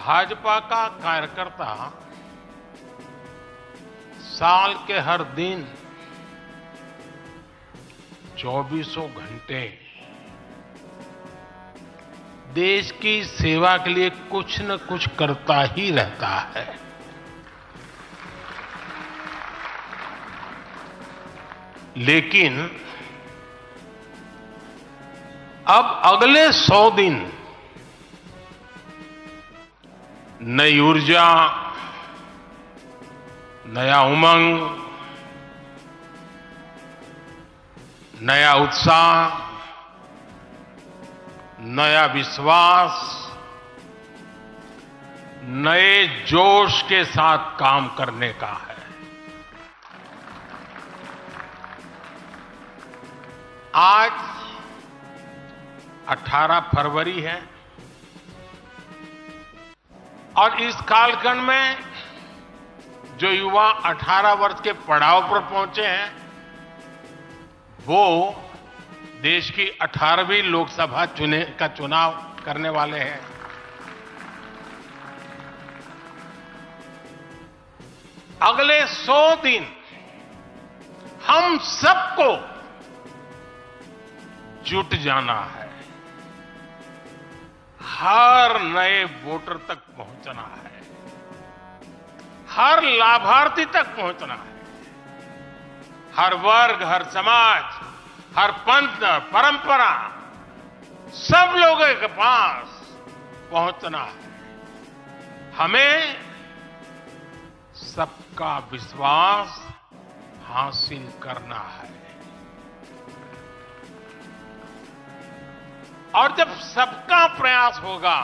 भाजपा का कार्यकर्ता साल के हर दिन 24 घंटे देश की सेवा के लिए कुछ न कुछ करता ही रहता है। लेकिन अब अगले 100 दिन नई ऊर्जा, नया उमंग, नया उत्साह, नया विश्वास, नए जोश के साथ काम करने का है। आज 18 फरवरी है और इस कालखंड में जो युवा 18 वर्ष के पड़ाव पर पहुंचे हैं, वो देश की 18वीं लोकसभा का चुनाव करने वाले हैं। अगले 100 दिन हम सबको जुट जाना है, हर नए वोटर तक पहुंचना है, हर लाभार्थी तक पहुंचना है, हर वर्ग, हर समाज, हर पंथ, परंपरा, सब लोगों के पास पहुंचना है। हमें सबका विश्वास हासिल करना है। और जब सबका प्रयास होगा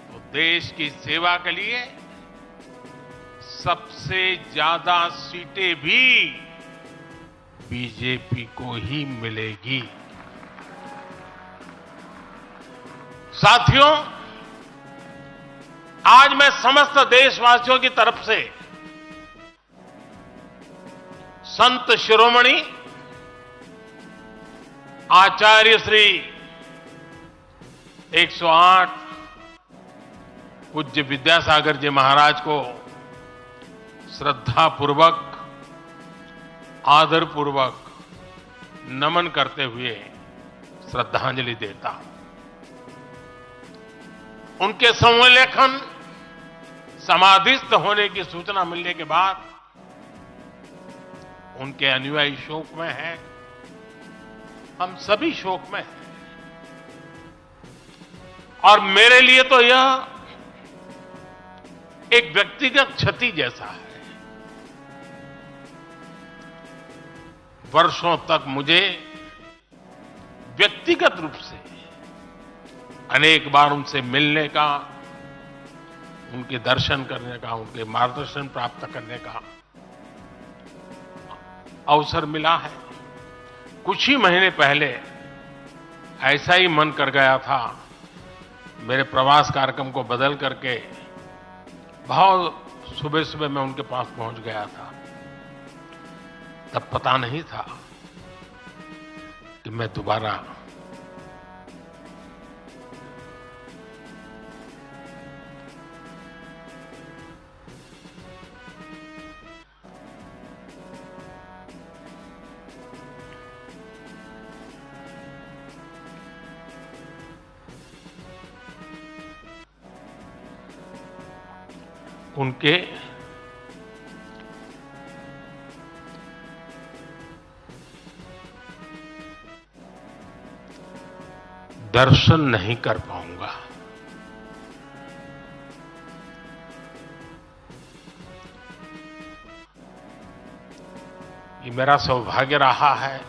तो देश की सेवा के लिए सबसे ज्यादा सीटें भी बीजेपी को ही मिलेगी। साथियों, आज मैं समस्त देशवासियों की तरफ से संत शिरोमणि आचार्य श्री 108 पूज्य विद्यासागर जी महाराज को श्रद्धापूर्वक, आदरपूर्वक नमन करते हुए श्रद्धांजलि देता हूं। उनके संलेखन समाधिस्थ होने की सूचना मिलने के बाद उनके अनुयायी शोक में हैं, हम सभी शोक में हैं। और मेरे लिए तो यह एक व्यक्तिगत क्षति जैसा है। वर्षों तक मुझे व्यक्तिगत रूप से अनेक बार उनसे मिलने का, उनके दर्शन करने का, उनके मार्गदर्शन प्राप्त करने का अवसर मिला है। कुछ ही महीने पहले ऐसा ही मन कर गया था, मेरे प्रवास कार्यक्रम को बदल करके बहुत सुबह सुबह मैं उनके पास पहुंच गया था। तब पता नहीं था कि मैं दोबारा उनके दर्शन नहीं कर पाऊंगा। ये मेरा सौभाग्य रहा है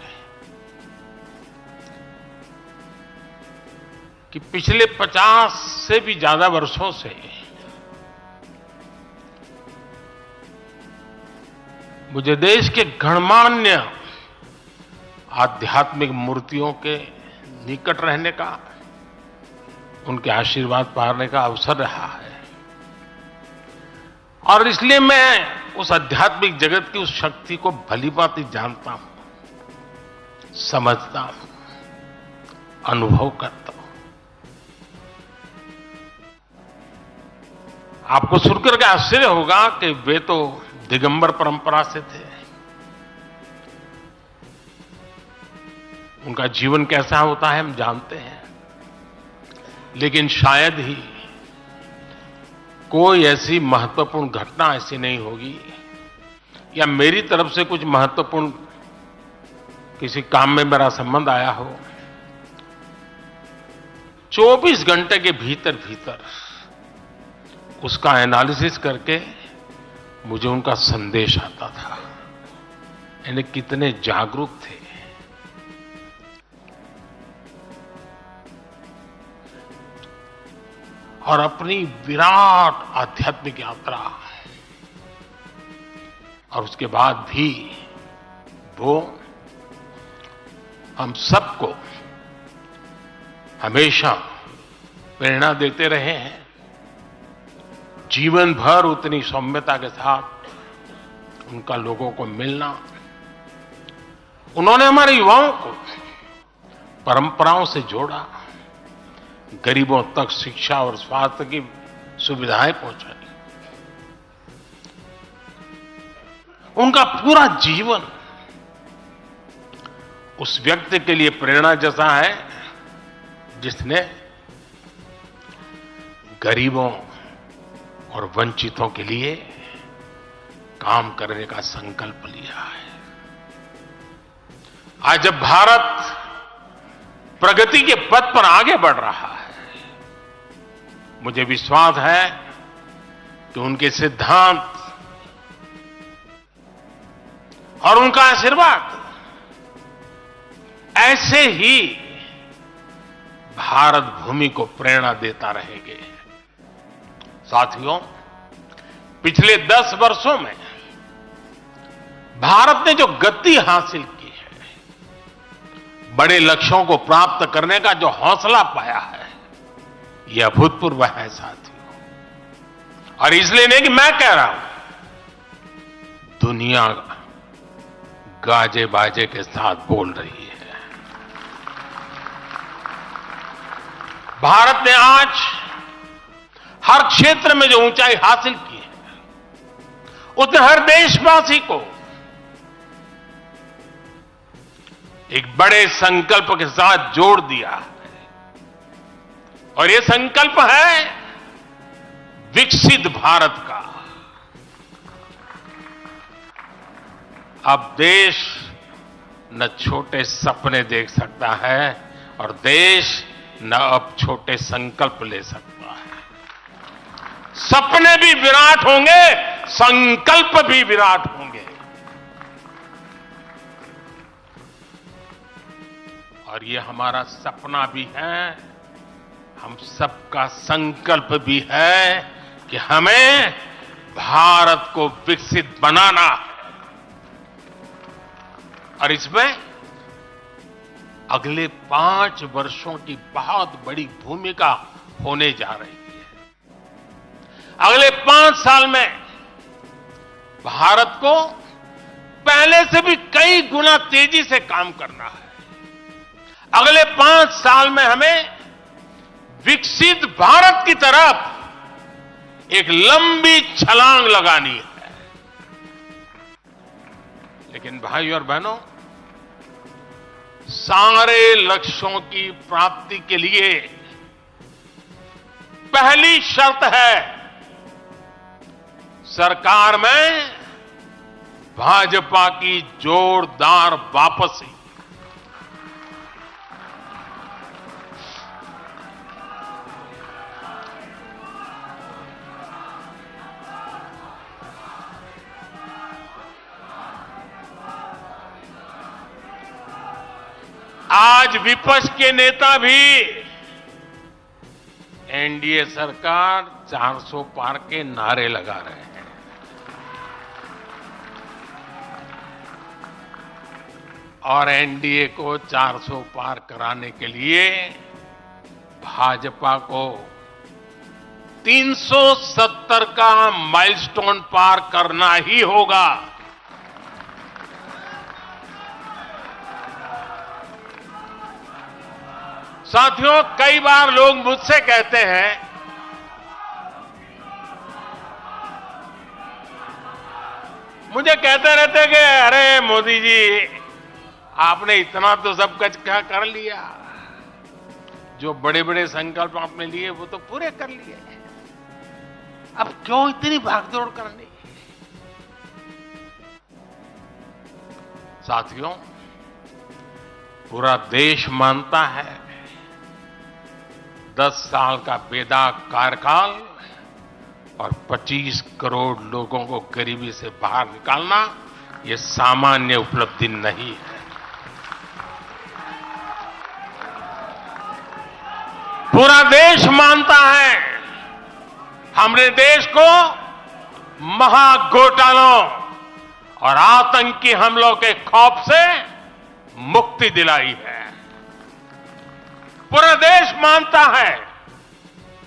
कि पिछले 50 से भी ज्यादा वर्षों से मुझे देश के गणमान्य आध्यात्मिक मूर्तियों के निकट रहने का, उनके आशीर्वाद पाने का अवसर रहा है। और इसलिए मैं उस आध्यात्मिक जगत की उस शक्ति को भलीभांति जानता हूं, समझता हूं, अनुभव करता हूं। आपको सुनकर के आश्चर्य होगा कि वे तो दिगंबर परंपरा से थे। उनका जीवन कैसा होता है हम जानते हैं, लेकिन शायद ही कोई ऐसी महत्वपूर्ण घटना ऐसी नहीं होगी या मेरी तरफ से कुछ महत्वपूर्ण किसी काम में मेरा संबंध आया हो, 24 घंटे के भीतर भीतर उसका एनालिसिस करके मुझे उनका संदेश आता था। यानी कितने जागरूक थे। और अपनी विराट आध्यात्मिक यात्रा और उसके बाद भी वो हम सबको हमेशा प्रेरणा देते रहे हैं। जीवन भर उतनी सौम्यता के साथ उनका लोगों को मिलना, उन्होंने हमारे युवाओं को परंपराओं से जोड़ा, गरीबों तक शिक्षा और स्वास्थ्य की सुविधाएं पहुंचाई। उनका पूरा जीवन उस व्यक्ति के लिए प्रेरणा जैसा है जिसने गरीबों और वंचितों के लिए काम करने का संकल्प लिया है। आज जब भारत प्रगति के पथ पर आगे बढ़ रहा है, मुझे विश्वास है कि उनके सिद्धांत और उनका आशीर्वाद ऐसे ही भारत भूमि को प्रेरणा देता रहेंगे। साथियों, पिछले 10 वर्षों में भारत ने जो गति हासिल की है, बड़े लक्ष्यों को प्राप्त करने का जो हौसला पाया है, यह अभूतपूर्व है साथियों। और इसलिए नहीं कि मैं कह रहा हूं, दुनिया गाजे बाजे के साथ बोल रही है। भारत ने आज हर क्षेत्र में जो ऊंचाई हासिल की है, उसने हर देशवासी को एक बड़े संकल्प के साथ जोड़ दिया है। और यह संकल्प है विकसित भारत का। अब देश न छोटे सपने देख सकता है और देश न अब छोटे संकल्प ले सकता है। सपने भी विराट होंगे, संकल्प भी विराट होंगे। और ये हमारा सपना भी है, हम सबका संकल्प भी है कि हमें भारत को विकसित बनाना है। और इसमें अगले 5 वर्षों की बहुत बड़ी भूमिका होने जा रही है। अगले 5 साल में भारत को पहले से भी कई गुना तेजी से काम करना है। अगले 5 साल में हमें विकसित भारत की तरफ एक लंबी छलांग लगानी है। लेकिन भाई और बहनों, सारे लक्ष्यों की प्राप्ति के लिए पहली शर्त है सरकार में भाजपा की जोरदार वापसी। आज विपक्ष के नेता भी एनडीए सरकार 400 पार के नारे लगा रहे हैं। और एनडीए को 400 पार कराने के लिए भाजपा को 370 का माइलस्टोन पार करना ही होगा। साथियों, कई बार लोग मुझसे कहते हैं मुझे कहते रहते कि अरे मोदी जी, आपने इतना तो सब कुछ कर लिया, जो बड़े बड़े संकल्प आपने लिए वो तो पूरे कर लिए, अब क्यों इतनी भागदौड़ करनी। साथियों, पूरा देश मानता है 10 साल का बेदाग कार्यकाल और 25 करोड़ लोगों को गरीबी से बाहर निकालना ये सामान्य उपलब्धि नहीं है। पूरा देश मानता है हमने देश को महाघोटालों और आतंकी हमलों के खौफ से मुक्ति दिलाई है। पूरा देश मानता है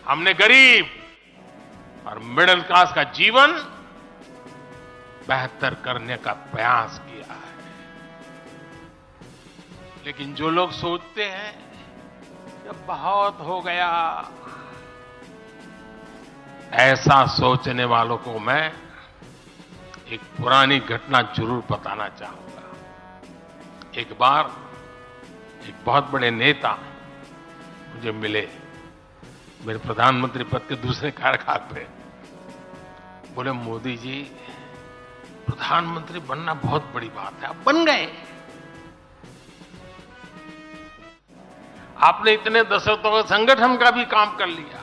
हमने गरीब और मिडिल क्लास का जीवन बेहतर करने का प्रयास किया है। लेकिन जो लोग सोचते हैं कि बहुत हो गया, ऐसा सोचने वालों को मैं एक पुरानी घटना जरूर बताना चाहूंगा। एक बार एक बहुत बड़े नेता मुझे मिले, मेरे प्रधानमंत्री पद के दूसरे कार्यकाल पे। बोले, मोदी जी, प्रधानमंत्री बनना बहुत बड़ी बात है, आप बन गए। आपने इतने दशकों का संगठन का भी काम कर लिया,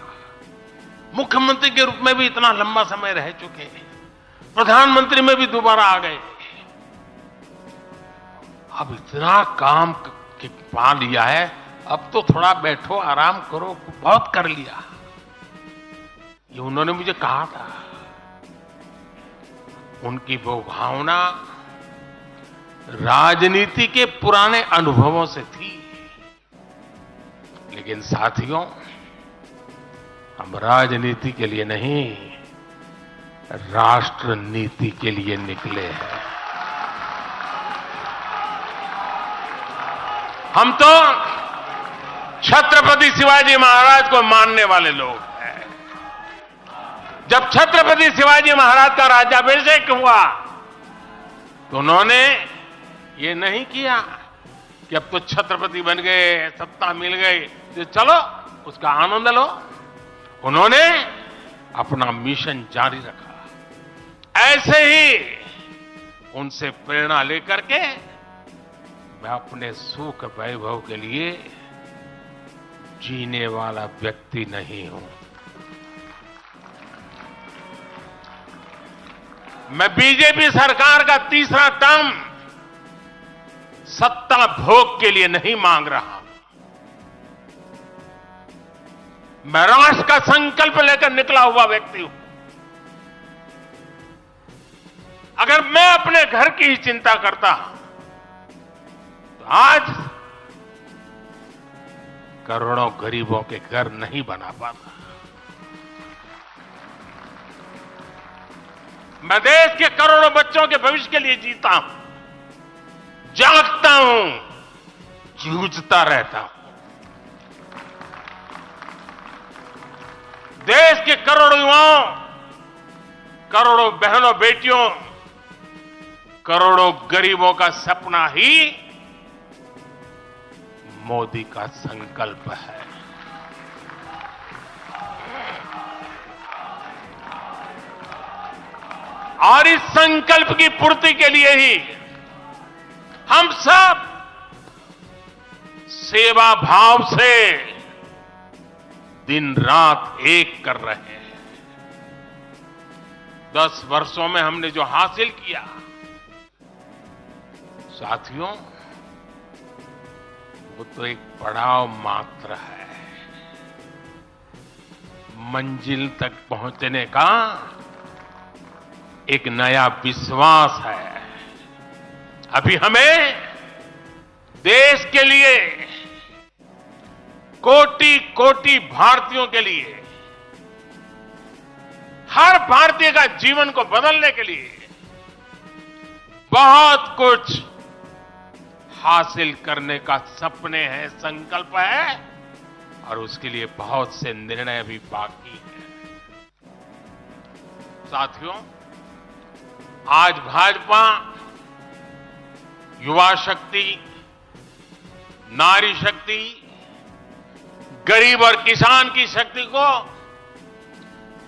मुख्यमंत्री के रूप में भी इतना लंबा समय रह चुके हैं, प्रधानमंत्री में भी दोबारा आ गए, अब इतना काम पा लिया है, अब तो थोड़ा बैठो, आराम करो, बहुत कर लिया। ये उन्होंने मुझे कहा था। उनकी वो भावना राजनीति के पुराने अनुभवों से थी। लेकिन साथियों, हम राजनीति के लिए नहीं, राष्ट्र नीति के लिए निकले हैं। हम तो छत्रपति शिवाजी महाराज को मानने वाले लोग हैं। जब छत्रपति शिवाजी महाराज का राज्याभिषेक हुआ तो उन्होंने ये नहीं किया कि अब तो छत्रपति बन गए, सत्ता मिल गई तो चलो उसका आनंद लो। उन्होंने अपना मिशन जारी रखा। ऐसे ही उनसे प्रेरणा लेकर के मैं अपने सुख वैभव के लिए जीने वाला व्यक्ति नहीं हूं। मैं बीजेपी सरकार का तीसरा टर्म सत्ता भोग के लिए नहीं मांग रहा हूं। मैं राष्ट्र का संकल्प लेकर निकला हुआ व्यक्ति हूं। अगर मैं अपने घर की ही चिंता करता तो आज करोड़ों गरीबों के घर नहीं बना पाता। मैं देश के करोड़ों बच्चों के भविष्य के लिए जीता हूं, जागता हूं, जूझता रहता हूं। देश के करोड़ों युवाओं, करोड़ों बहनों बेटियों, करोड़ों गरीबों का सपना ही मोदी का संकल्प है। और इस संकल्प की पूर्ति के लिए ही हम सब सेवा भाव से दिन रात एक कर रहे हैं। 10 वर्षों में हमने जो हासिल किया, साथियों, वो तो एक पड़ाव मात्र है। मंजिल तक पहुंचने का एक नया विश्वास है। अभी हमें देश के लिए, कोटि कोटि भारतीयों के लिए, हर भारतीय का जीवन को बदलने के लिए बहुत कुछ हासिल करने का सपने हैं, संकल्प है, और उसके लिए बहुत से निर्णय भी बाकी हैं। साथियों, आज भाजपा युवा शक्ति, नारी शक्ति, गरीब और किसान की शक्ति को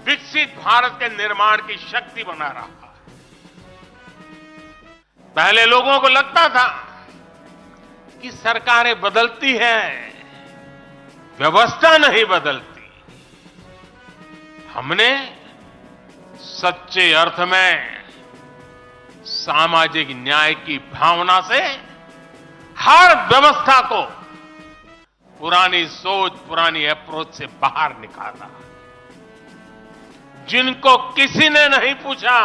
विकसित भारत के निर्माण की शक्ति बना रहा है। पहले लोगों को लगता था कि सरकारें बदलती हैं, व्यवस्था नहीं बदलती। हमने सच्चे अर्थ में सामाजिक न्याय की भावना से हर व्यवस्था को पुरानी सोच, पुरानी अप्रोच से बाहर निकाला। जिनको किसी ने नहीं पूछा,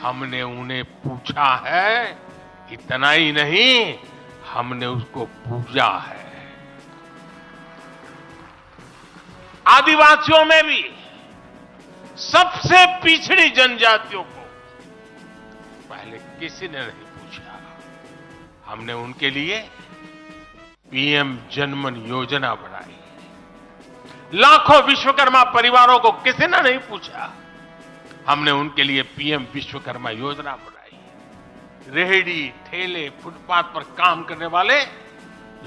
हमने उन्हें पूछा है। इतना ही नहीं, हमने उसको पूजा है। आदिवासियों में भी सबसे पिछड़ी जनजातियों को पहले किसी ने नहीं पूछा। हमने उनके लिए पीएम जनमन योजना बनाई। लाखों विश्वकर्मा परिवारों को किसी ने नहीं पूछा। हमने उनके लिए पीएम विश्वकर्मा योजना बनाई। रेहड़ी, ठेले, फुटपाथ पर काम करने वाले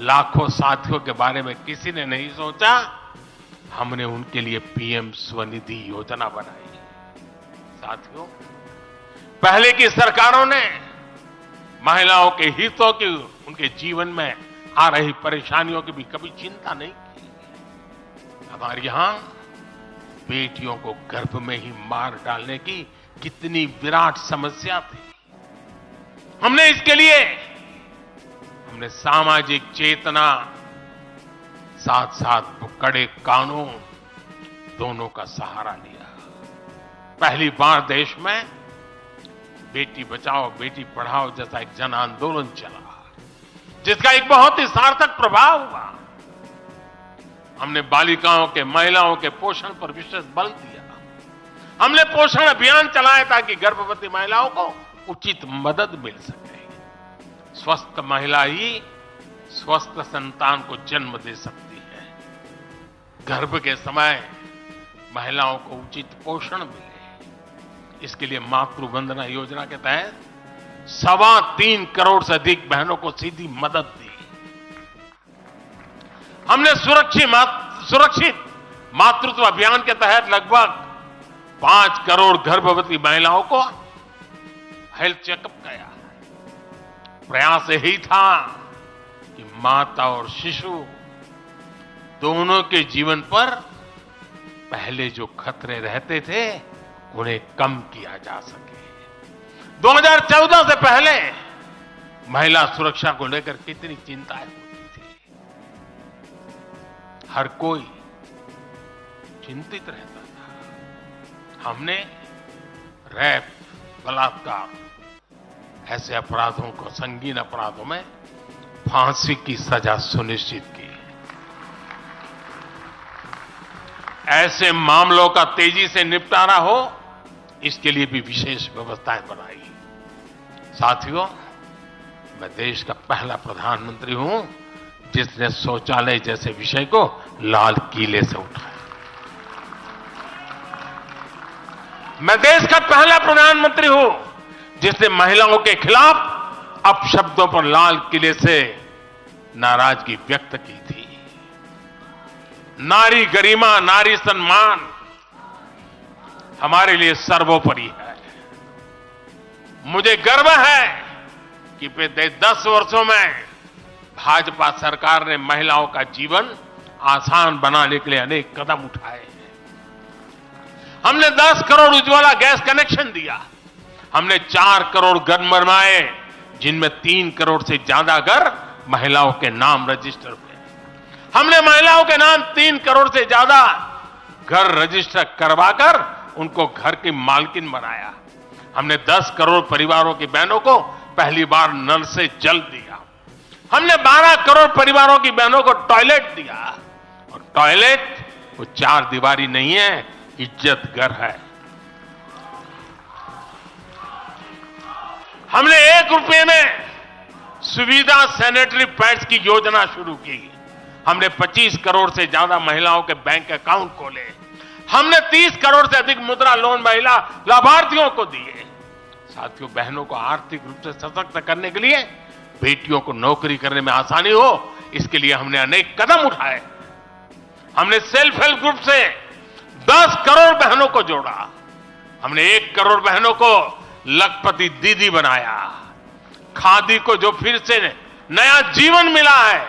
लाखों साथियों के बारे में किसी ने नहीं सोचा। हमने उनके लिए पीएम स्वनिधि योजना बनाई। साथियों, पहले की सरकारों ने महिलाओं के हितों की, उनके जीवन में आ रही परेशानियों की भी कभी चिंता नहीं की। हमारे यहां बेटियों को गर्भ में ही मार डालने की कितनी विराट समस्या थी। हमने इसके लिए सामाजिक चेतना, साथ साथ कड़े कानून दोनों का सहारा लिया। पहली बार देश में बेटी बचाओ बेटी पढ़ाओ जैसा एक जन आंदोलन चला, जिसका एक बहुत ही सार्थक प्रभाव हुआ। हमने बालिकाओं के, महिलाओं के पोषण पर विशेष बल दिया। हमने पोषण अभियान चलाया ताकि गर्भवती महिलाओं को उचित मदद मिल सके। स्वस्थ महिला ही स्वस्थ संतान को जन्म दे सकती है। गर्भ के समय महिलाओं को उचित पोषण मिले, इसके लिए मातृ वंदना योजना के तहत 3.25 करोड़ से अधिक बहनों को सीधी मदद दी। हमने सुरक्षित मातृत्व अभियान के तहत लगभग 5 करोड़ गर्भवती महिलाओं को हेल्थ चेकअप किया। प्रयास यही था कि माता और शिशु दोनों के जीवन पर पहले जो खतरे रहते थे उन्हें कम किया जा सके। 2014 से पहले महिला सुरक्षा को लेकर कितनी चिंताएं होती थी। हर कोई चिंतित रहता था। हमने रेप, बलात्कार ऐसे अपराधों को, संगीन अपराधों में फांसी की सजा सुनिश्चित की। ऐसे मामलों का तेजी से निपटारा हो, इसके लिए भी विशेष व्यवस्थाएं बनाई। साथियों, मैं देश का पहला प्रधानमंत्री हूं जिसने शौचालय जैसे विषय को लाल किले से उठाया। मैं देश का पहला प्रधानमंत्री हूं जिसने महिलाओं के खिलाफ अपशब्दों पर लाल किले से नाराजगी व्यक्त की थी। नारी गरिमा, नारी सम्मान हमारे लिए सर्वोपरि है। मुझे गर्व है कि पिछले 10 वर्षों में भाजपा सरकार ने महिलाओं का जीवन आसान बनाने के लिए अनेक कदम उठाए हैं। हमने 10 करोड़ उज्ज्वला गैस कनेक्शन दिया। हमने 4 करोड़ घर बनवाए, जिनमें 3 करोड़ से ज्यादा घर महिलाओं के नाम रजिस्टर हुए। हमने महिलाओं के नाम 3 करोड़ से ज्यादा घर रजिस्टर करवाकर उनको घर की मालकिन बनाया। हमने 10 करोड़ परिवारों की बहनों को पहली बार नल से जल दिया। हमने 12 करोड़ परिवारों की बहनों को टॉयलेट दिया। और टॉयलेट वो 4 दीवारी नहीं है, इज्जत घर है। हमने 1 रुपये में सुविधा सैनिटरी पैड्स की योजना शुरू की। हमने 25 करोड़ से ज्यादा महिलाओं के बैंक अकाउंट खोले। हमने 30 करोड़ से अधिक मुद्रा लोन महिला लाभार्थियों को दिए। साथियों, बहनों को आर्थिक रूप से सशक्त करने के लिए, बेटियों को नौकरी करने में आसानी हो, इसके लिए हमने अनेक कदम उठाए। हमने सेल्फ हेल्प ग्रुप से 10 करोड़ बहनों को जोड़ा। हमने 1 करोड़ बहनों को लखपति दीदी बनाया। खादी को जो फिर से नया जीवन मिला है,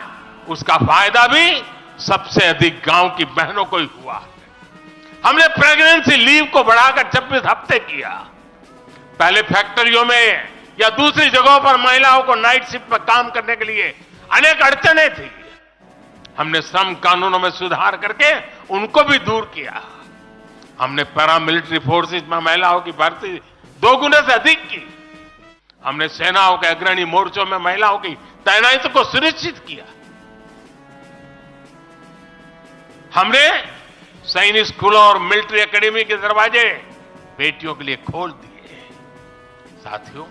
उसका फायदा भी सबसे अधिक गांव की बहनों को ही हुआ है। हमने प्रेगनेंसी लीव को बढ़ाकर 26 हफ्ते किया। पहले फैक्ट्रियों में या दूसरी जगहों पर महिलाओं को नाइट शिफ्ट पर काम करने के लिए अनेक अड़चनें थी। हमने श्रम कानूनों में सुधार करके उनको भी दूर किया। हमने पैरामिलिट्री फोर्सेस में महिलाओं की भर्ती 2 गुने से अधिक की। हमने सेनाओं के अग्रणी मोर्चों में महिलाओं की तैनाती को सुनिश्चित किया। हमने सैनिक स्कूलों और मिलिट्री एकेडमी के दरवाजे बेटियों के लिए खोल दिए। साथियों,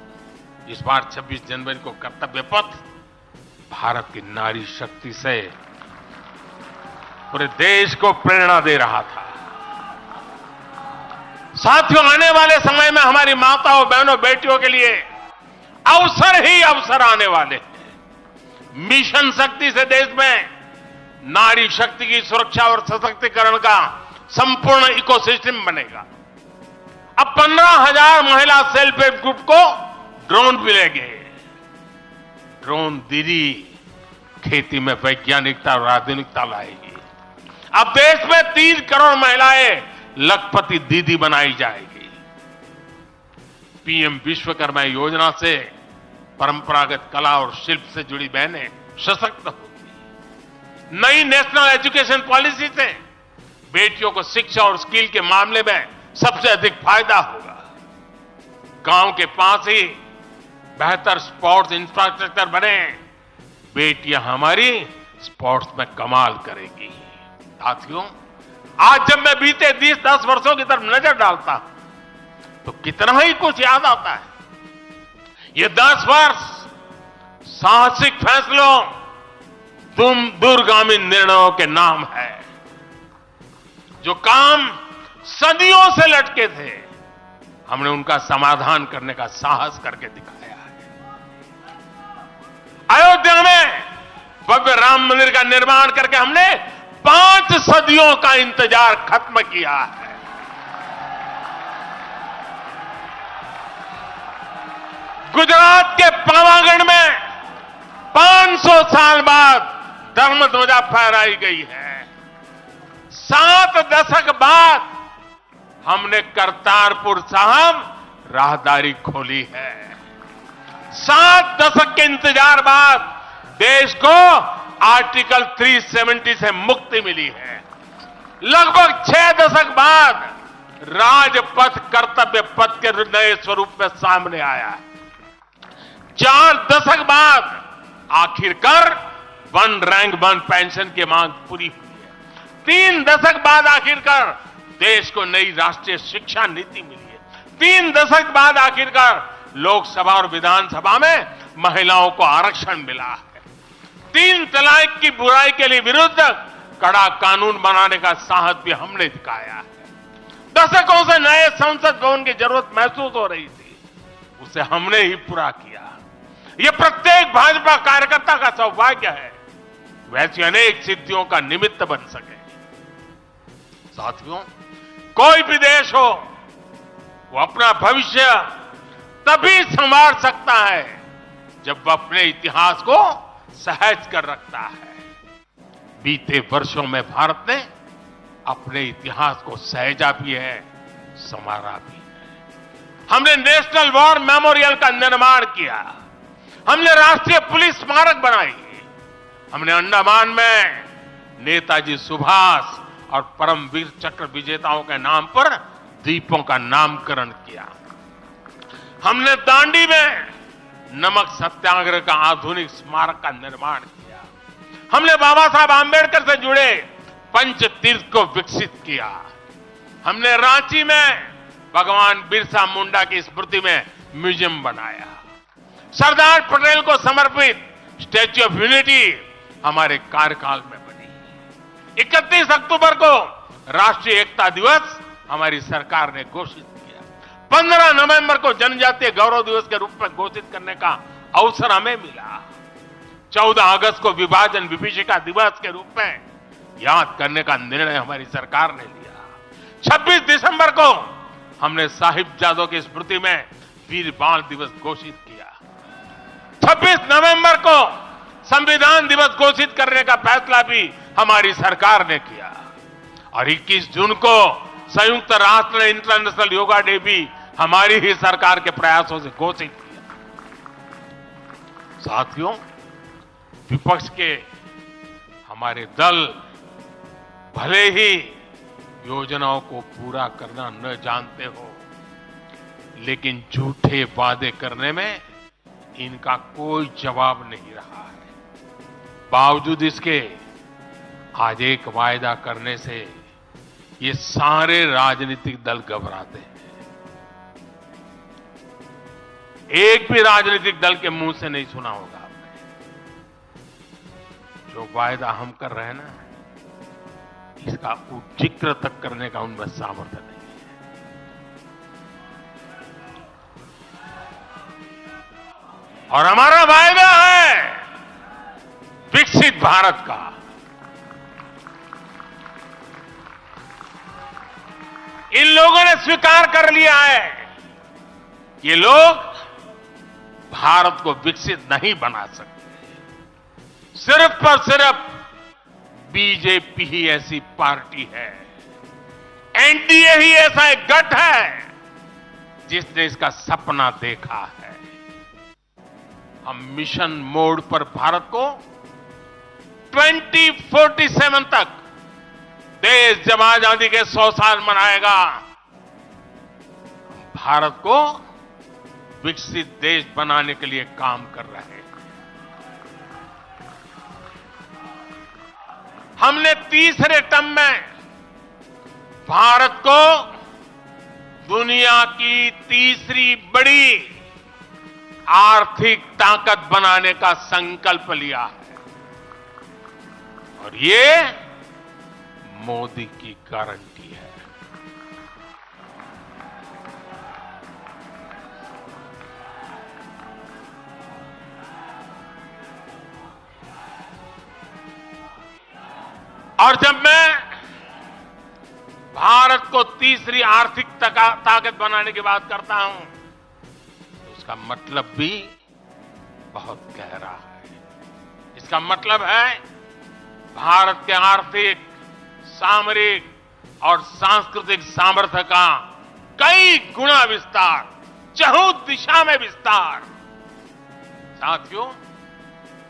इस बार 26 जनवरी को कर्तव्य पथ भारत की नारी शक्ति से पूरे देश को प्रेरणा दे रहा था। साथियों, आने वाले समय में हमारी माताओं, बहनों, बेटियों के लिए अवसर ही अवसर आने वाले हैं। मिशन शक्ति से देश में नारी शक्ति की सुरक्षा और सशक्तिकरण का संपूर्ण इकोसिस्टम बनेगा। अब 15,000 महिला सेल्फ हेल्प ग्रुप को ड्रोन मिलेंगे। ड्रोन दीदी खेती में वैज्ञानिकता और आधुनिकता लाएगी। अब देश में 30 करोड़ महिलाएं लखपति दीदी बनाई जाएगी। पीएम विश्वकर्मा योजना से परंपरागत कला और शिल्प से जुड़ी बहनें सशक्त होगी। नई नेशनल एजुकेशन पॉलिसी से बेटियों को शिक्षा और स्किल के मामले में सबसे अधिक फायदा होगा। गांव के पास ही बेहतर स्पोर्ट्स इंफ्रास्ट्रक्चर बने, बेटियां हमारी स्पोर्ट्स में कमाल करेगी। साथियों, आज जब मैं बीते 10 वर्षों की तरफ नजर डालता हूं तो कितना ही कुछ याद आता है। ये 10 वर्ष साहसिक फैसलों, दूरगामी निर्णयों के नाम है। जो काम सदियों से लटके थे, हमने उनका समाधान करने का साहस करके दिखाया है। अयोध्या में भव्य राम मंदिर का निर्माण करके हमने 5 सदियों का इंतजार खत्म किया है। गुजरात के पावागढ़ में 500 साल बाद धर्म ध्वजा फहराई गई है। 7 दशक बाद हमने करतारपुर साहिब राहदारी खोली है। 7 दशक के इंतजार बाद देश को आर्टिकल 370 से मुक्ति मिली है। लगभग 6 दशक बाद राजपथ कर्तव्य पथ के नए स्वरूप में सामने आया है। 4 दशक बाद आखिरकार 1 रैंक 1 पेंशन की मांग पूरी हुई है। 3 दशक बाद आखिरकार देश को नई राष्ट्रीय शिक्षा नीति मिली है। 3 दशक बाद आखिरकार लोकसभा और विधानसभा में महिलाओं को आरक्षण मिला है। 3 तलाक की बुराई के लिए विरुद्ध कड़ा कानून बनाने का साहस भी हमने दिखाया है। दशकों से नए संसद भवन की जरूरत महसूस हो रही थी, उसे हमने ही पूरा किया। यह प्रत्येक भाजपा कार्यकर्ता का सौभाग्य है वैसी अनेक सिद्धियों का निमित्त बन सके। साथियों, कोई भी देश हो, वो अपना भविष्य तभी संवार सकता है जब वह अपने इतिहास को सहज कर रखता है। बीते वर्षों में भारत ने अपने इतिहास को सहेजा भी है, संवारा भी है। हमने नेशनल वॉर मेमोरियल का निर्माण किया। हमने राष्ट्रीय पुलिस स्मारक बनाई। हमने अंडमान में नेताजी सुभाष और परमवीर चक्र विजेताओं के नाम पर द्वीपों का नामकरण किया। हमने दांडी में नमक सत्याग्रह का आधुनिक स्मारक का निर्माण किया। हमने बाबा साहब आंबेडकर से जुड़े पंच तीर्थ को विकसित किया। हमने रांची में भगवान बिरसा मुंडा की स्मृति में म्यूजियम बनाया। सरदार पटेल को समर्पित स्टैच्यू ऑफ यूनिटी हमारे कार्यकाल में बनी। 31 अक्टूबर को राष्ट्रीय एकता दिवस हमारी सरकार ने घोषित किया। 15 नवंबर को जनजातीय गौरव दिवस के रूप में घोषित करने का अवसर हमें मिला। 14 अगस्त को विभाजन विभीषिका दिवस के रूप में याद करने का निर्णय हमारी सरकार ने लिया। 26 दिसंबर को हमने साहिबजादों की स्मृति में वीर बाल दिवस घोषित किया। 26 नवंबर को संविधान दिवस घोषित करने का फैसला भी हमारी सरकार ने किया और 21 जून को संयुक्त राष्ट्र इंटरनेशनल योगा डे भी हमारी ही सरकार के प्रयासों से घोषित किया। साथियों, विपक्ष के हमारे दल भले ही योजनाओं को पूरा करना न जानते हो, लेकिन झूठे वादे करने में इनका कोई जवाब नहीं रहा है। बावजूद इसके आज एक वायदा करने से ये सारे राजनीतिक दल घबराते हैं। एक भी राजनीतिक दल के मुंह से नहीं सुना होगा आपने, जो वायदा हम कर रहे हैं ना, इसका जिक्र तक करने का उनमें सामर्थ्य नहीं है। और हमारा वायदा है विकसित भारत का। इन लोगों ने स्वीकार कर लिया है, ये लोग भारत को विकसित नहीं बना सकते। सिर्फ और सिर्फ बीजेपी ही ऐसी पार्टी है, एनडीए ही ऐसा एक गठ है जिसने इसका सपना देखा है। हम मिशन मोड पर भारत को 2047 तक देश जब आजादी के 100 साल मनाएगा, भारत को विकसित देश बनाने के लिए काम कर रहे हैं। हमने तीसरे टर्म में भारत को दुनिया की तीसरी बड़ी आर्थिक ताकत बनाने का संकल्प लिया है और ये मोदी की गारंटी है। और जब मैं भारत को तीसरी आर्थिक ताकत बनाने की बात करता हूं, तो उसका मतलब भी बहुत गहरा है। इसका मतलब है भारत के आर्थिक, सामरिक और सांस्कृतिक सामर्थ्य का कई गुना विस्तार, चहुं दिशा में विस्तार। साथियों,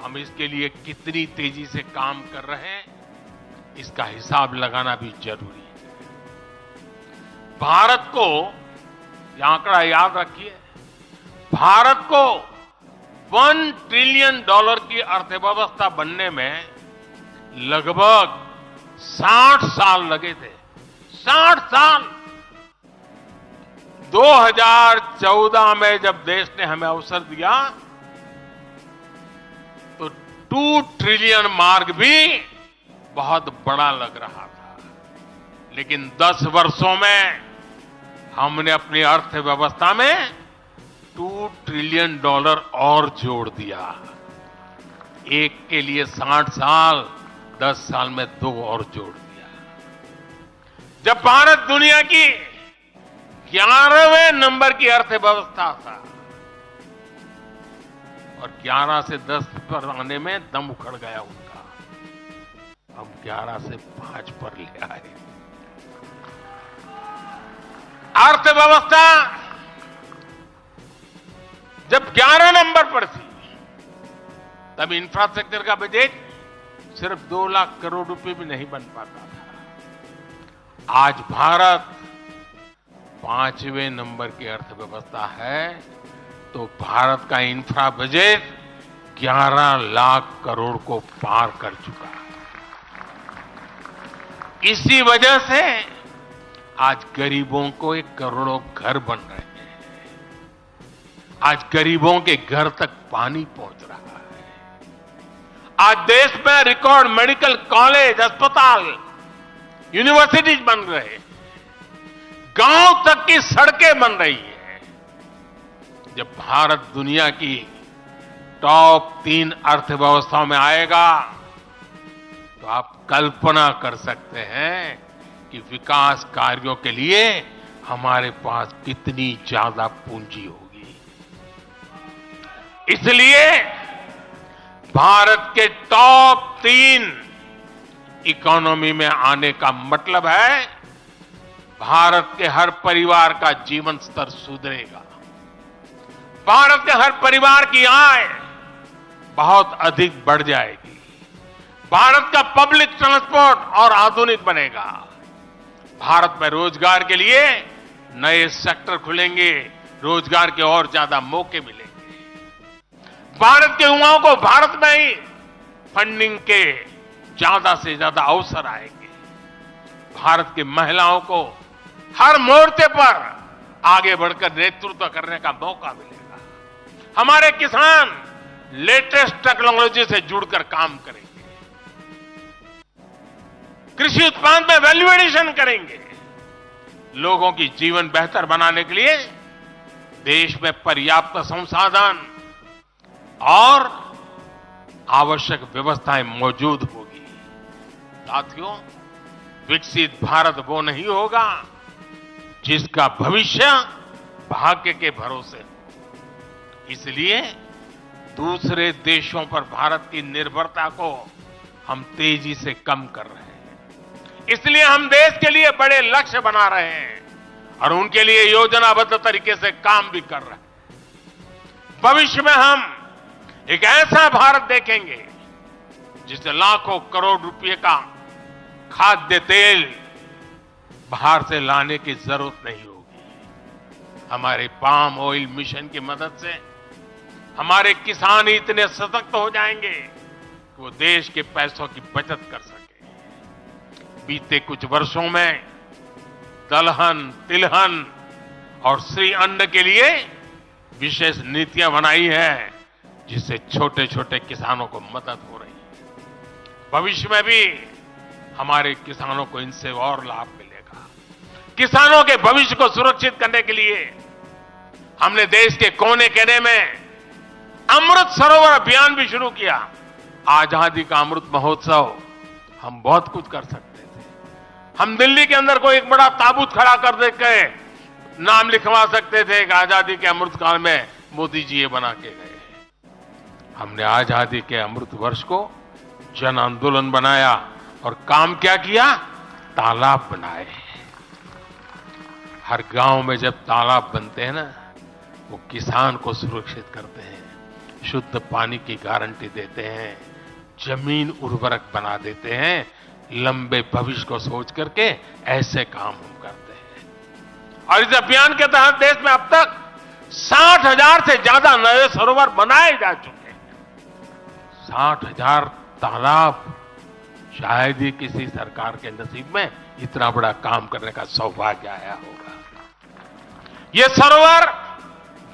हम इसके लिए कितनी तेजी से काम कर रहे हैं, इसका हिसाब लगाना भी जरूरी है। भारत को, यह आंकड़ा याद रखिए, भारत को $1 ट्रिलियन की अर्थव्यवस्था बनने में लगभग 60 साल लगे थे। 60 साल। 2014 में जब देश ने हमें अवसर दिया तो 2 ट्रिलियन मार्क भी बहुत बड़ा लग रहा था, लेकिन 10 वर्षों में हमने अपनी अर्थव्यवस्था में $2 ट्रिलियन और जोड़ दिया। एक के लिए 60 साल, 10 साल में 2 और जोड़ दिया। जब भारत दुनिया की 11वें नंबर की अर्थव्यवस्था था और 11 से 10 पर आने में दम उखड़ गया उनका, हम 11 से 5 पर ले आए। अर्थव्यवस्था जब 11 नंबर पर थी, तब इंफ्रास्ट्रक्चर का बजट सिर्फ 2 लाख करोड़ रुपए भी नहीं बन पाता था। आज भारत 5वें नंबर की अर्थव्यवस्था है, तो भारत का इंफ्रा बजट 11 लाख करोड़ को पार कर चुका है। इसी वजह से आज गरीबों को 1 करोड़ों घर बन रहे हैं। आज गरीबों के घर तक पानी पहुंच रहा है। आज देश में रिकॉर्ड मेडिकल कॉलेज, अस्पताल यूनिवर्सिटीज बन रहे हैं, गांव तक की सड़कें बन रही है। जब भारत दुनिया की टॉप 3 अर्थव्यवस्थाओं में आएगा तो आप कल्पना कर सकते हैं कि विकास कार्यों के लिए हमारे पास कितनी ज्यादा पूंजी होगी। इसलिए भारत के टॉप 3 इकोनॉमी में आने का मतलब है भारत के हर परिवार का जीवन स्तर सुधरेगा, भारत के हर परिवार की आय बहुत अधिक बढ़ जाएगी, भारत का पब्लिक ट्रांसपोर्ट और आधुनिक बनेगा, भारत में रोजगार के लिए नए सेक्टर खुलेंगे, रोजगार के और ज्यादा मौके मिलेंगे, भारत के युवाओं को भारत में ही फंडिंग के ज्यादा से ज्यादा अवसर आएंगे, भारत की महिलाओं को हर मोर्चे पर आगे बढ़कर नेतृत्व करने का मौका मिलेगा, हमारे किसान लेटेस्ट टेक्नोलॉजी से जुड़कर काम करेंगे, कृषि उत्पाद में वैल्यू एडिशन करेंगे, लोगों की जीवन बेहतर बनाने के लिए देश में पर्याप्त संसाधन और आवश्यक व्यवस्थाएं मौजूद होगी। साथियों, विकसित भारत वो नहीं होगा जिसका भविष्य भाग्य के भरोसे हो। इसलिए दूसरे देशों पर भारत की निर्भरता को हम तेजी से कम कर रहे हैं। इसलिए हम देश के लिए बड़े लक्ष्य बना रहे हैं और उनके लिए योजनाबद्ध तरीके से काम भी कर रहे हैं। भविष्य में हम एक ऐसा भारत देखेंगे जिसे लाखों करोड़ रुपए का खाद्य तेल बाहर से लाने की जरूरत नहीं होगी। हमारे पाम ऑयल मिशन की मदद से हमारे किसान इतने सशक्त हो जाएंगे कि वो देश के पैसों की बचत कर सके। बीते कुछ वर्षों में दलहन, तिलहन और श्री अन्न के लिए विशेष नीतियां बनाई है जिससे छोटे छोटे किसानों को मदद हो रही है। भविष्य में भी हमारे किसानों को इनसे और लाभ मिलेगा। किसानों के भविष्य को सुरक्षित करने के लिए हमने देश के कोने कोने में अमृत सरोवर अभियान भी शुरू किया। आजादी का अमृत महोत्सव हम बहुत कुछ कर सकते थे। हम दिल्ली के अंदर कोई एक बड़ा ताबूत खड़ा कर देके नाम लिखवा सकते थे कि आजादी के अमृत काल में मोदी जी ये बना के गए। हमने आजादी के अमृत वर्ष को जन आंदोलन बनाया और काम क्या किया? तालाब बनाए। हर गांव में जब तालाब बनते हैं ना, वो किसान को सुरक्षित करते हैं, शुद्ध पानी की गारंटी देते हैं, जमीन उर्वरक बना देते हैं। लंबे भविष्य को सोच करके ऐसे काम हम करते हैं। और इस अभियान के तहत देश में अब तक 60,000 से ज्यादा नए सरोवर बनाए जा चुके हैं। 60,000 तालाब, शायद ही किसी सरकार के नसीब में इतना बड़ा काम करने का सौभाग्य आया होगा। ये सरोवर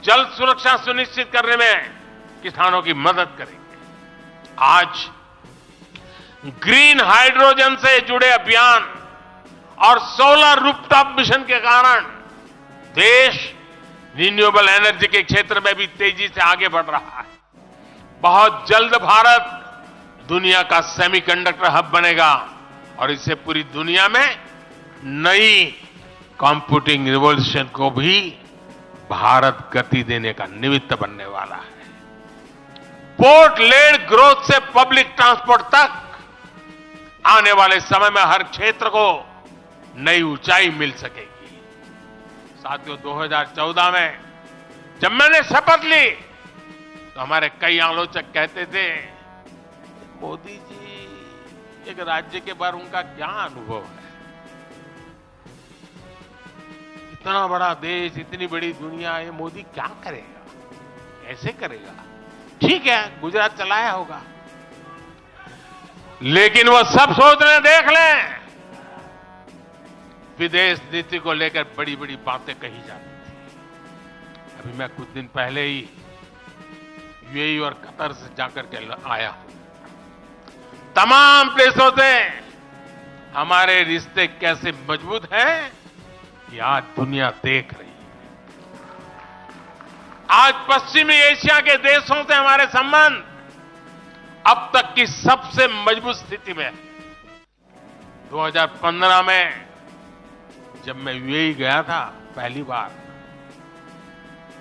जल सुरक्षा सुनिश्चित करने में किसानों की मदद करेंगे। आज ग्रीन हाइड्रोजन से जुड़े अभियान और सोलर रूफटॉप मिशन के कारण देश रिन्यूएबल एनर्जी के क्षेत्र में भी तेजी से आगे बढ़ रहा है। बहुत जल्द भारत दुनिया का सेमीकंडक्टर हब बनेगा और इससे पूरी दुनिया में नई कंप्यूटिंग रिवॉल्यूशन को भी भारत गति देने का निमित्त बनने वाला है। पोर्ट लेड ग्रोथ से पब्लिक ट्रांसपोर्ट तक आने वाले समय में हर क्षेत्र को नई ऊंचाई मिल सकेगी। साथियों, 2014 में जब मैंने शपथ ली तो हमारे कई आलोचक कहते थे, मोदी जी एक राज्य के बारे उनका क्या अनुभव है? इतना बड़ा देश, इतनी बड़ी दुनिया, ये मोदी क्या करेगा, कैसे करेगा? ठीक है, गुजरात चलाया होगा, लेकिन वो सब सोचने देख लें, विदेश नीति को लेकर बड़ी बड़ी बातें कही जाती थी। अभी मैं कुछ दिन पहले ही यूएई और कतर से जाकर के आया हूं। तमाम प्लेसों से हमारे रिश्ते कैसे मजबूत हैं, ये आज दुनिया देख रही है। आज पश्चिमी एशिया के देशों से हमारे संबंध अब तक की सबसे मजबूत स्थिति में है। 2015 में जब मैं यूएई गया था पहली बार,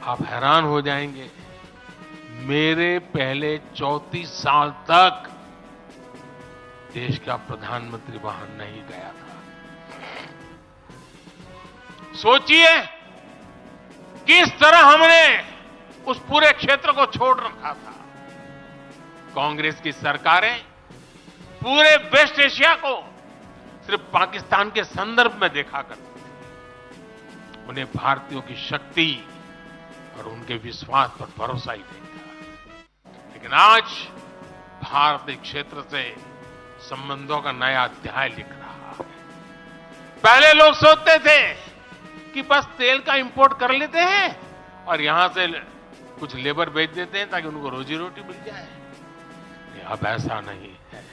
आप हैरान हो जाएंगे, मेरे पहले 34 साल तक देश का प्रधानमंत्री वहां नहीं गया था। सोचिए किस तरह हमने उस पूरे क्षेत्र को छोड़ रखा था। कांग्रेस की सरकारें पूरे वेस्ट एशिया को सिर्फ पाकिस्तान के संदर्भ में देखा करती थी। उन्हें भारतीयों की शक्ति और उनके विश्वास पर भरोसा ही नहीं था। लेकिन आज भारत इस क्षेत्र से संबंधों का नया अध्याय लिख रहा है। पहले लोग सोचते थे कि बस तेल का इंपोर्ट कर लेते हैं और यहां से कुछ लेबर बेच देते हैं ताकि उनको रोजी रोटी मिल जाए। अब ऐसा नहीं है।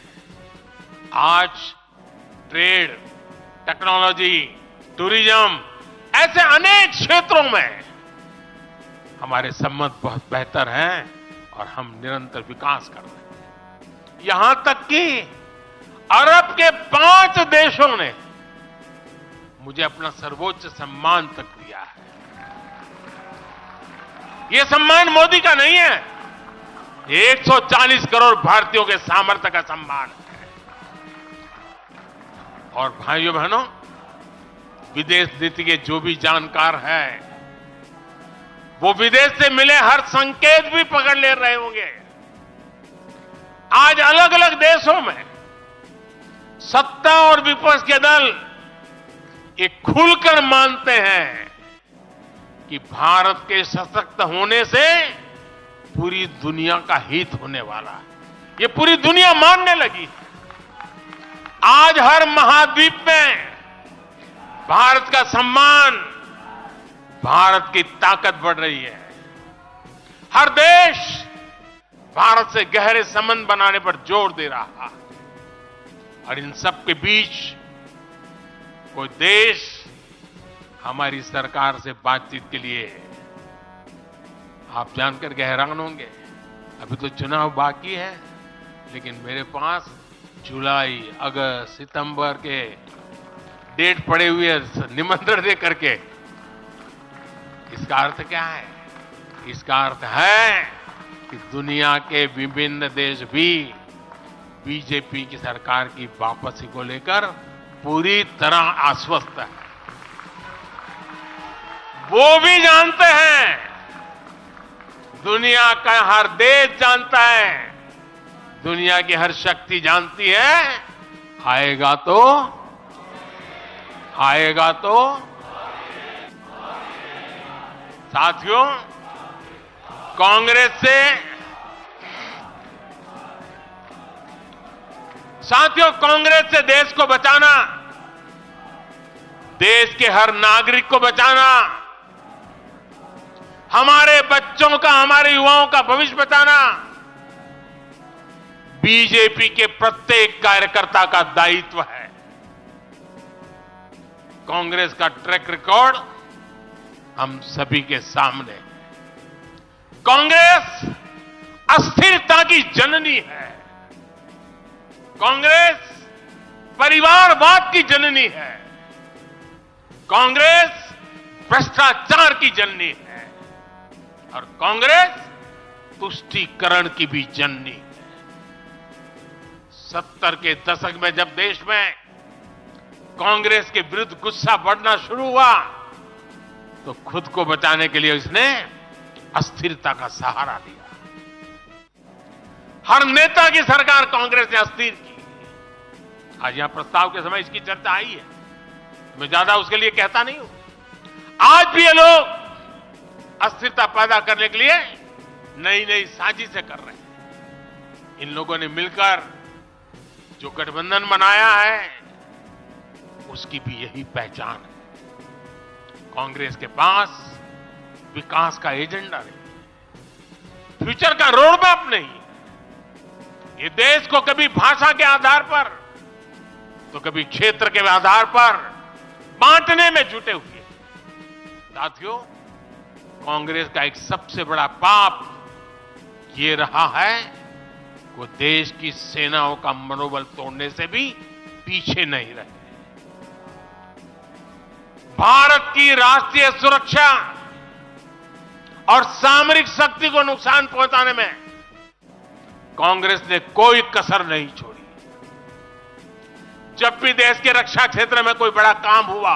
आज ट्रेड, टेक्नोलॉजी, टूरिज्म, ऐसे अनेक क्षेत्रों में हमारे संबंध बहुत बेहतर हैं और हम निरंतर विकास कर रहे हैं। यहां तक कि अरब के 5 देशों ने मुझे अपना सर्वोच्च सम्मान तक दिया है। यह सम्मान मोदी का नहीं है, 140 करोड़ भारतीयों के सामर्थ्य का सम्मान है। और भाइयों बहनों, विदेश नीति के जो भी जानकार हैं, वो विदेश से मिले हर संकेत भी पकड़ ले रहे होंगे। आज अलग अलग देशों में सत्ता और विपक्ष के दल ये खुलकर मानते हैं कि भारत के सशक्त होने से पूरी दुनिया का हित होने वाला है। ये पूरी दुनिया मानने लगी। आज हर महाद्वीप में भारत का सम्मान, भारत की ताकत बढ़ रही है। हर देश भारत से गहरे संबंध बनाने पर जोर दे रहा है। और इन सब के बीच कोई देश हमारी सरकार से बातचीत के लिए, आप जानकर के हैरान होंगे, अभी तो चुनाव बाकी है, लेकिन मेरे पास जुलाई, अगस्त, सितंबर के डेट पड़े हुए निमंत्रण दे करके। इसका अर्थ क्या है? इसका अर्थ है कि दुनिया के विभिन्न देश भी बीजेपी की सरकार की वापसी को लेकर पूरी तरह आश्वस्त है। वो भी जानते हैं, दुनिया का हर देश जानता है, दुनिया की हर शक्ति जानती है, आएगा तो साथियों, कांग्रेस से देश को बचाना, देश के हर नागरिक को बचाना, हमारे बच्चों का, हमारे युवाओं का भविष्य बचाना बीजेपी के प्रत्येक कार्यकर्ता का दायित्व है। कांग्रेस का ट्रैक रिकॉर्ड हम सभी के सामने है। कांग्रेस अस्थिरता की जननी है। कांग्रेस परिवारवाद की जननी है। कांग्रेस भ्रष्टाचार की जननी है। और कांग्रेस तुष्टीकरण की भी जननी है। 70 के दशक में जब देश में कांग्रेस के विरुद्ध गुस्सा बढ़ना शुरू हुआ, तो खुद को बचाने के लिए इसने अस्थिरता का सहारा लिया। हर नेता की सरकार कांग्रेस ने अस्थिर की। आज यहां प्रस्ताव के समय इसकी चर्चा आई है, मैं ज्यादा उसके लिए कहता नहीं हूं। आज भी ये लोग अस्थिरता पैदा करने के लिए नई नई साजिशें कर रहे हैं। इन लोगों ने मिलकर जो गठबंधन बनाया है, उसकी भी यही पहचान है। कांग्रेस के पास विकास का एजेंडा नहीं, फ्यूचर का रोड मैप नहीं। ये देश को कभी भाषा के आधार पर तो कभी क्षेत्र के आधार पर बांटने में जुटे हुए हैं। साथियों, कांग्रेस का एक सबसे बड़ा पाप ये रहा है कि वो देश की सेनाओं का मनोबल तोड़ने से भी पीछे नहीं रहे। भारत की राष्ट्रीय सुरक्षा और सामरिक शक्ति को नुकसान पहुंचाने में कांग्रेस ने कोई कसर नहीं छोड़ी। जब भी देश के रक्षा क्षेत्र में कोई बड़ा काम हुआ,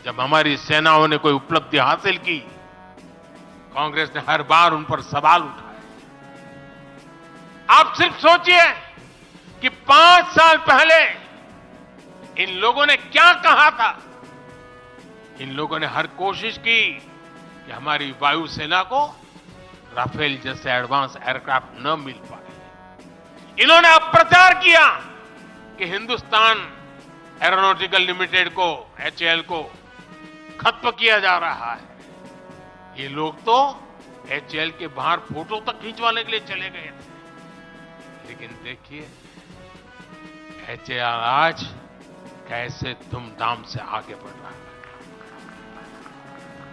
जब हमारी सेनाओं ने कोई उपलब्धि हासिल की, कांग्रेस ने हर बार उन पर सवाल उठाए। आप सिर्फ सोचिए कि 5 साल पहले इन लोगों ने क्या कहा था। इन लोगों ने हर कोशिश की कि हमारी वायुसेना को राफेल जैसे एडवांस एयरक्राफ्ट न मिल पाए। इन्होंने अप्रचार किया कि हिंदुस्तान एरोनॉटिकल लिमिटेड को, HAL को खत्म किया जा रहा है। ये लोग तो HAL के बाहर फोटो तक खींचवाने के लिए चले गए थे। लेकिन देखिए HAL आज कैसे धूमधाम से आगे बढ़ रहा है।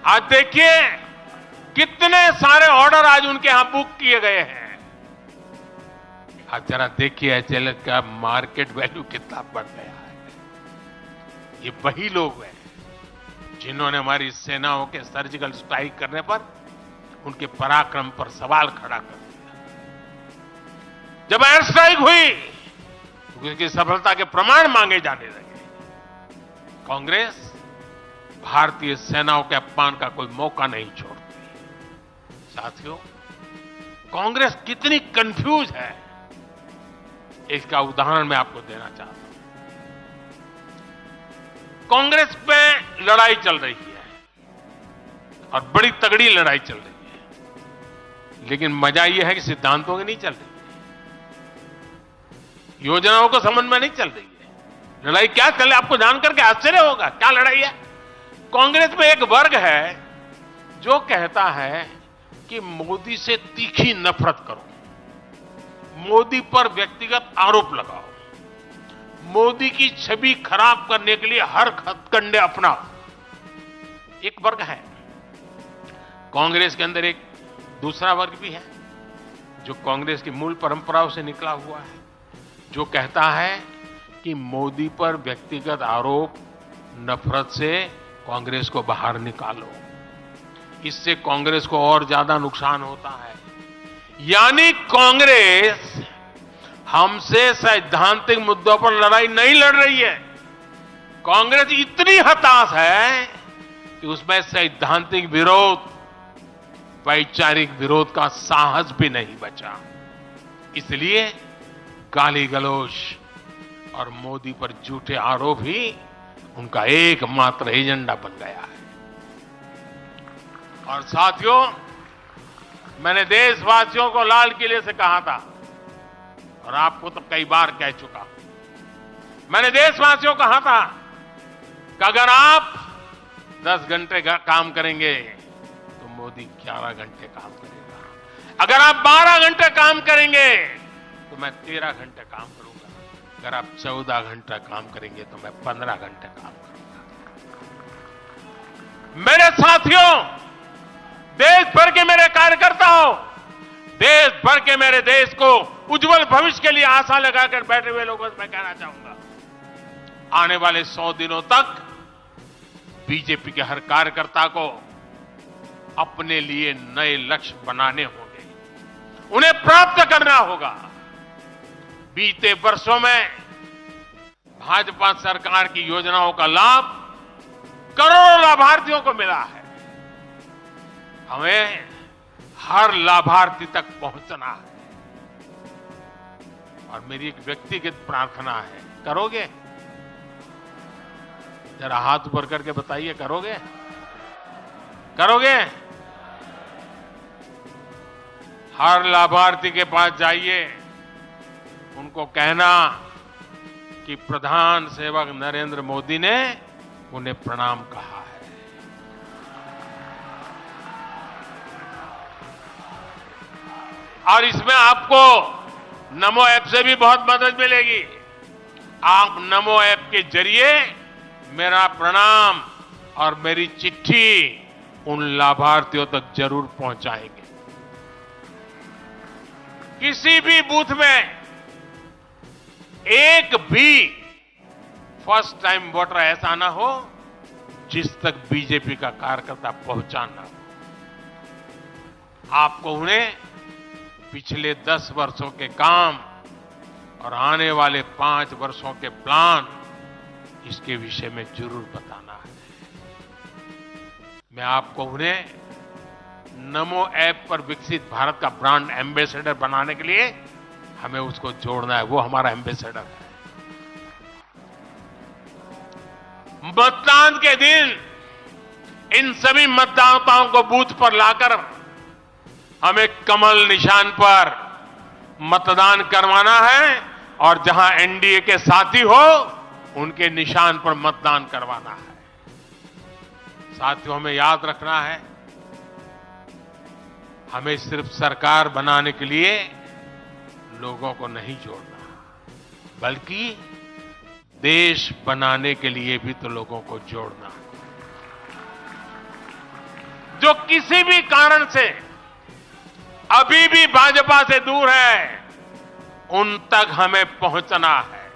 आज देखिए कितने सारे ऑर्डर आज उनके यहां बुक किए गए हैं। आज जरा देखिए HAL का मार्केट वैल्यू कितना बढ़ गया है। ये वही लोग हैं जिन्होंने हमारी सेनाओं के सर्जिकल स्ट्राइक करने पर उनके पराक्रम पर सवाल खड़ा कर दिया। जब एयर स्ट्राइक हुई तो उसकी सफलता के प्रमाण मांगे जाने लगे। कांग्रेस भारतीय सेनाओं के अपमान का कोई मौका नहीं छोड़ती। साथियों, कांग्रेस कितनी कंफ्यूज है, इसका उदाहरण मैं आपको देना चाहता हूं। कांग्रेस में लड़ाई चल रही है और बड़ी तगड़ी लड़ाई चल रही है, लेकिन मजा यह है कि सिद्धांतों की नहीं चल रही है, योजनाओं को समझ में नहीं चल रही है। लड़ाई क्या चल रही है आपको जानकर के आश्चर्य होगा। क्या लड़ाई है? कांग्रेस में एक वर्ग है जो कहता है कि मोदी से तीखी नफरत करो, मोदी पर व्यक्तिगत आरोप लगाओ, मोदी की छवि खराब करने के लिए हर हथकंडे अपनाओ। एक वर्ग है। कांग्रेस के अंदर एक दूसरा वर्ग भी है जो कांग्रेस की मूल परंपराओं से निकला हुआ है, जो कहता है कि मोदी पर व्यक्तिगत आरोप, नफरत से कांग्रेस को बाहर निकालो, इससे कांग्रेस को और ज्यादा नुकसान होता है। यानी कांग्रेस हमसे सैद्धांतिक मुद्दों पर लड़ाई नहीं लड़ रही है। कांग्रेस इतनी हताश है कि उसमें सैद्धांतिक विरोध, वैचारिक विरोध का साहस भी नहीं बचा। इसलिए गाली गलौज और मोदी पर झूठे आरोप ही उनका एकमात्र एजेंडा बन गया है। और साथियों, मैंने देशवासियों को लाल किले से कहा था और आपको तो कई बार कह चुका हूं। मैंने देशवासियों को कहा था कि अगर आप 10 घंटे काम करेंगे तो मोदी 11 घंटे काम करेगा। अगर आप 12 घंटे काम करेंगे तो मैं 13 घंटे काम करूंगा। अगर आप 14 घंटा काम करेंगे तो मैं 15 घंटे काम करूंगा। मेरे साथियों, देश भर के मेरे कार्यकर्ताओं, देश भर के मेरे देश को उज्जवल भविष्य के लिए आशा लगाकर बैठे हुए लोगों से मैं कहना चाहूंगा, आने वाले 100 दिनों तक बीजेपी के हर कार्यकर्ता को अपने लिए नए लक्ष्य बनाने होंगे, उन्हें प्राप्त करना होगा। बीते वर्षों में भाजपा सरकार की योजनाओं का लाभ करोड़ों लाभार्थियों को मिला है। हमें हर लाभार्थी तक पहुंचना है। और मेरी एक व्यक्तिगत प्रार्थना है, करोगे? जरा हाथ ऊपर करके बताइए, करोगे? करोगे? हर लाभार्थी के पास जाइए, उनको कहना कि प्रधान सेवक नरेंद्र मोदी ने उन्हें प्रणाम कहा है। और इसमें आपको नमो ऐप से भी बहुत मदद मिलेगी। आप नमो ऐप के जरिए मेरा प्रणाम और मेरी चिट्ठी उन लाभार्थियों तक जरूर पहुंचाएंगे। किसी भी बूथ में एक भी फर्स्ट टाइम वोटर ऐसा ना हो जिस तक बीजेपी का कार्यकर्ता पहुंचा ना हो। आपको उन्हें पिछले 10 वर्षों के काम और आने वाले 5 वर्षों के प्लान, इसके विषय में जरूर बताना है। मैं आपको उन्हें नमो ऐप पर विकसित भारत का ब्रांड एम्बेसडर बनाने के लिए हमें उसको जोड़ना है। वो हमारा एम्बेसडर है। मतदान के दिन इन सभी मतदाताओं को बूथ पर लाकर हमें कमल निशान पर मतदान करवाना है और जहां एनडीए के साथी हो उनके निशान पर मतदान करवाना है। साथियों, हमें याद रखना है, हमें सिर्फ सरकार बनाने के लिए लोगों को नहीं जोड़ना, बल्कि देश बनाने के लिए भी तो लोगों को जोड़ना है। जो किसी भी कारण से अभी भी भाजपा से दूर है, उन तक हमें पहुंचना है।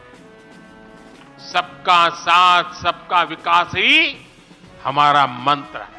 सबका साथ, सबका विकास ही हमारा मंत्र है।